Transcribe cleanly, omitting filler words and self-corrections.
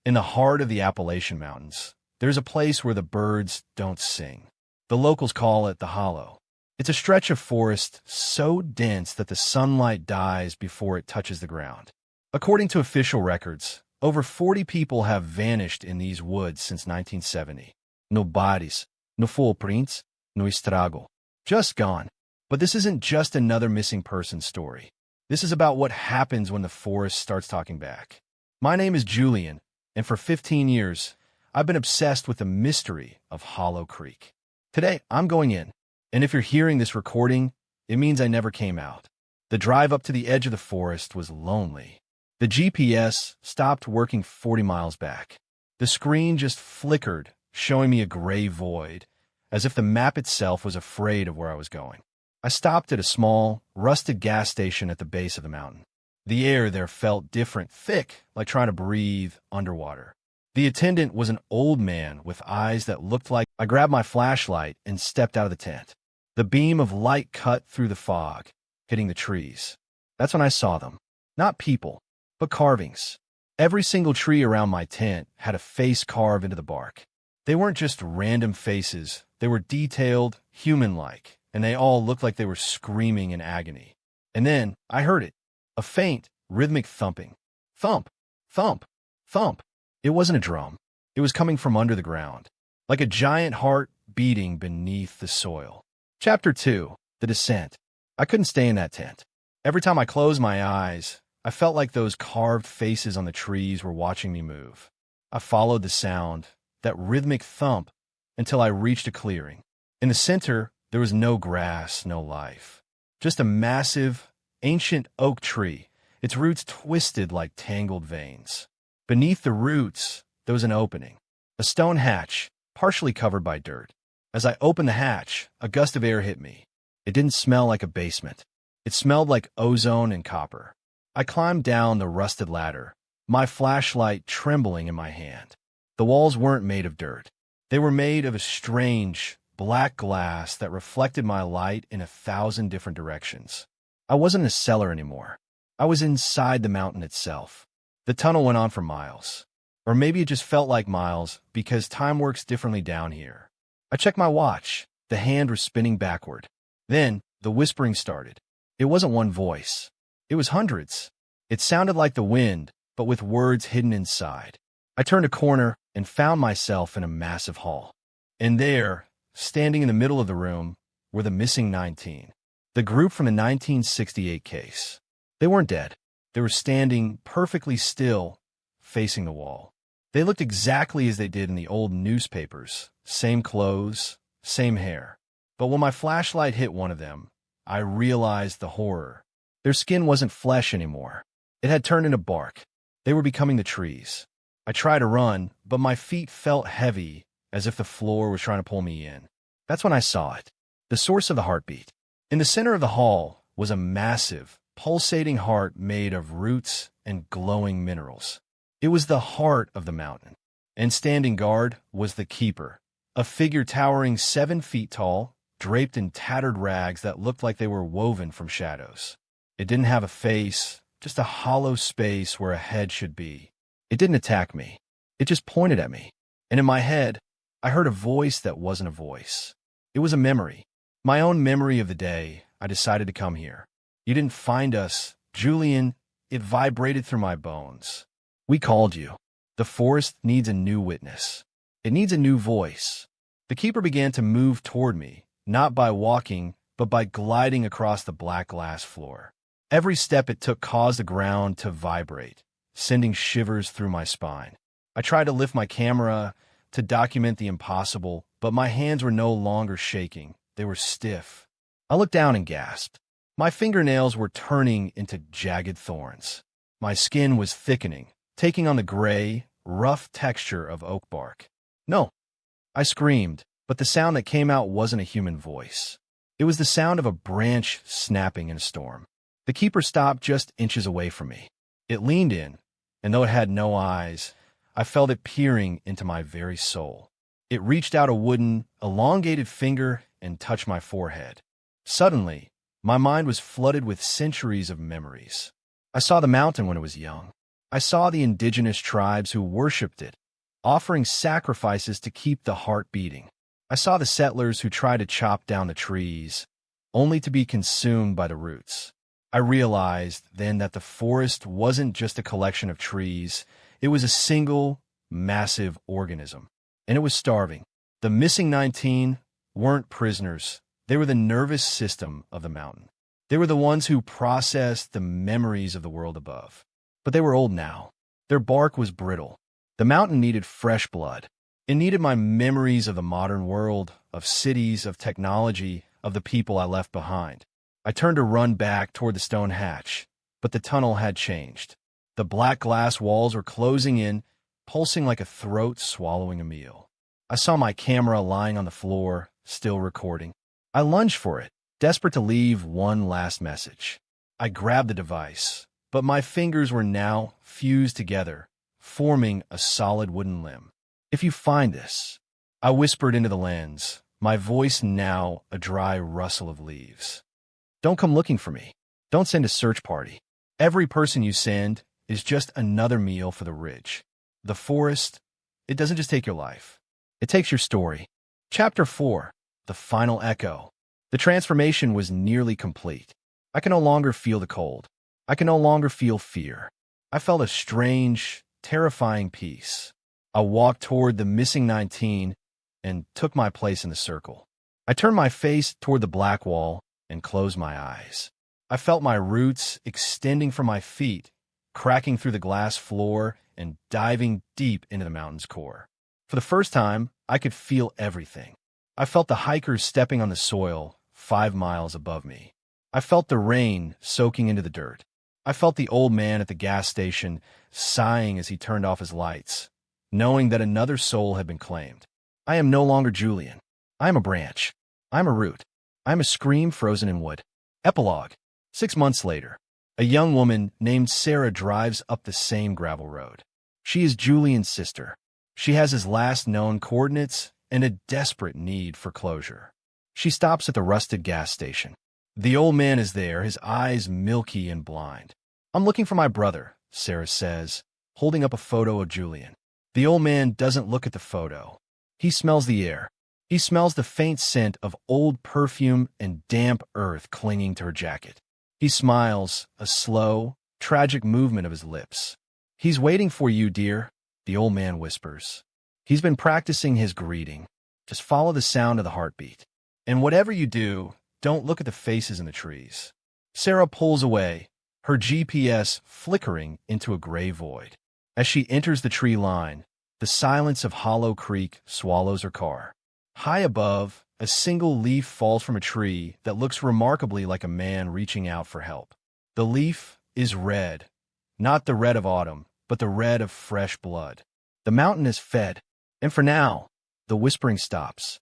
In the heart of the Appalachian Mountains, there's a place where the birds don't sing. The locals call it the Hollow. It's a stretch of forest so dense that the sunlight dies before it touches the ground. According to official records, over 40 people have vanished in these woods since 1970. No bodies, no footprints, no estrago. Just gone. But this isn't just another missing person story. This is about what happens when the forest starts talking back. My name is Julian, and for 15 years, I've been obsessed with the mystery of Hollow Creek. Today, I'm going in, and if you're hearing this recording, it means I never came out. The drive up to the edge of the forest was lonely. The GPS stopped working 40 miles back. The screen just flickered, showing me a gray void, as if the map itself was afraid of where I was going. I stopped at a small, rusted gas station at the base of the mountain. The air there felt different, thick, like trying to breathe underwater. The attendant was an old man with eyes that looked like... I grabbed my flashlight and stepped out of the tent. The beam of light cut through the fog, hitting the trees. That's when I saw them. Not people, but carvings. Every single tree around my tent had a face carved into the bark. They weren't just random faces. They were detailed, human-like, and they all looked like they were screaming in agony. And then I heard it. A faint, rhythmic thumping. Thump, thump, thump. It wasn't a drum. It was coming from under the ground, like a giant heart beating beneath the soil. Chapter 2. The Descent. I couldn't stay in that tent. Every time I closed my eyes, I felt like those carved faces on the trees were watching me move. I followed the sound, that rhythmic thump, until I reached a clearing. In the center, there was no grass, no life. Just a massive, ancient oak tree, its roots twisted like tangled veins. Beneath the roots, there was an opening, a stone hatch, partially covered by dirt. As I opened the hatch, a gust of air hit me. It didn't smell like a basement. It smelled like ozone and copper. I climbed down the rusted ladder, my flashlight trembling in my hand. The walls weren't made of dirt. They were made of a strange, black glass that reflected my light in 1,000 different directions. I wasn't in a cellar anymore. I was inside the mountain itself. The tunnel went on for miles. Or maybe it just felt like miles because time works differently down here. I checked my watch. The hand was spinning backward. Then the whispering started. It wasn't one voice. It was hundreds. It sounded like the wind, but with words hidden inside. I turned a corner and found myself in a massive hall. And there, standing in the middle of the room, were the missing 19. The group from the 1968 case. They weren't dead. They were standing perfectly still, facing the wall. They looked exactly as they did in the old newspapers. Same clothes, same hair. But when my flashlight hit one of them, I realized the horror. Their skin wasn't flesh anymore. It had turned into bark. They were becoming the trees. I tried to run, but my feet felt heavy, as if the floor was trying to pull me in. That's when I saw it. The source of the heartbeat. In the center of the hall was a massive, pulsating heart made of roots and glowing minerals. It was the heart of the mountain. And standing guard was the keeper, a figure towering 7 feet tall, draped in tattered rags that looked like they were woven from shadows. It didn't have a face, just a hollow space where a head should be. It didn't attack me. It just pointed at me. And in my head, I heard a voice that wasn't a voice. It was a memory. My own memory of the day I decided to come here. You didn't find us, Julian. It vibrated through my bones. We called you. The forest needs a new witness. It needs a new voice. The keeper began to move toward me, not by walking, but by gliding across the black glass floor. Every step it took caused the ground to vibrate, sending shivers through my spine. I tried to lift my camera to document the impossible, but my hands were no longer shaking. They were stiff. I looked down and gasped. My fingernails were turning into jagged thorns. My skin was thickening, taking on the gray, rough texture of oak bark. No, I screamed, but the sound that came out wasn't a human voice. It was the sound of a branch snapping in a storm. The keeper stopped just inches away from me. It leaned in, and though it had no eyes, I felt it peering into my very soul. It reached out a wooden, elongated finger and touched my forehead. Suddenly, my mind was flooded with centuries of memories. I saw the mountain when it was young. I saw the indigenous tribes who worshipped it, offering sacrifices to keep the heart beating. I saw the settlers who tried to chop down the trees, only to be consumed by the roots. I realized then that the forest wasn't just a collection of trees, it was a single, massive organism. And it was starving. The missing 19 weren't prisoners. They were the nervous system of the mountain. They were the ones who processed the memories of the world above. But they were old now. Their bark was brittle. The mountain needed fresh blood. It needed my memories of the modern world, of cities, of technology, of the people I left behind. I turned to run back toward the stone hatch, but the tunnel had changed. The black glass walls were closing in, pulsing like a throat swallowing a meal. I saw my camera lying on the floor, still recording. I lunged for it, desperate to leave one last message. I grabbed the device, but my fingers were now fused together, forming a solid wooden limb. "If you find this," I whispered into the lens, my voice now a dry rustle of leaves. "Don't come looking for me. Don't send a search party. Every person you send is just another meal for the rich. The forest, it doesn't just take your life. It takes your story." Chapter 4. The Final Echo. The transformation was nearly complete. I could no longer feel the cold. I could no longer feel fear. I felt a strange, terrifying peace. I walked toward the missing 19 and took my place in the circle. I turned my face toward the black wall and closed my eyes. I felt my roots extending from my feet, cracking through the glass floor and diving deep into the mountain's core. For the first time, I could feel everything. I felt the hikers stepping on the soil 5 miles above me. I felt the rain soaking into the dirt. I felt the old man at the gas station sighing as he turned off his lights, knowing that another soul had been claimed. I am no longer Julian. I am a branch. I am a root. I am a scream frozen in wood. Epilogue. 6 months later, a young woman named Sarah drives up the same gravel road. She is Julian's sister. She has his last known coordinates and a desperate need for closure. She stops at the rusted gas station. The old man is there, his eyes milky and blind. "I'm looking for my brother," Sarah says, holding up a photo of Julian. The old man doesn't look at the photo. He smells the air. He smells the faint scent of old perfume and damp earth clinging to her jacket. He smiles, a slow, tragic movement of his lips. "He's waiting for you, dear," the old man whispers. "He's been practicing his greeting. Just follow the sound of the heartbeat. And whatever you do, don't look at the faces in the trees." Sarah pulls away, her GPS flickering into a gray void. As she enters the tree line, the silence of Hollow Creek swallows her car. High above, a single leaf falls from a tree that looks remarkably like a man reaching out for help. The leaf is red, not the red of autumn, but the red of fresh blood. The mountain is fed, and for now, the whispering stops.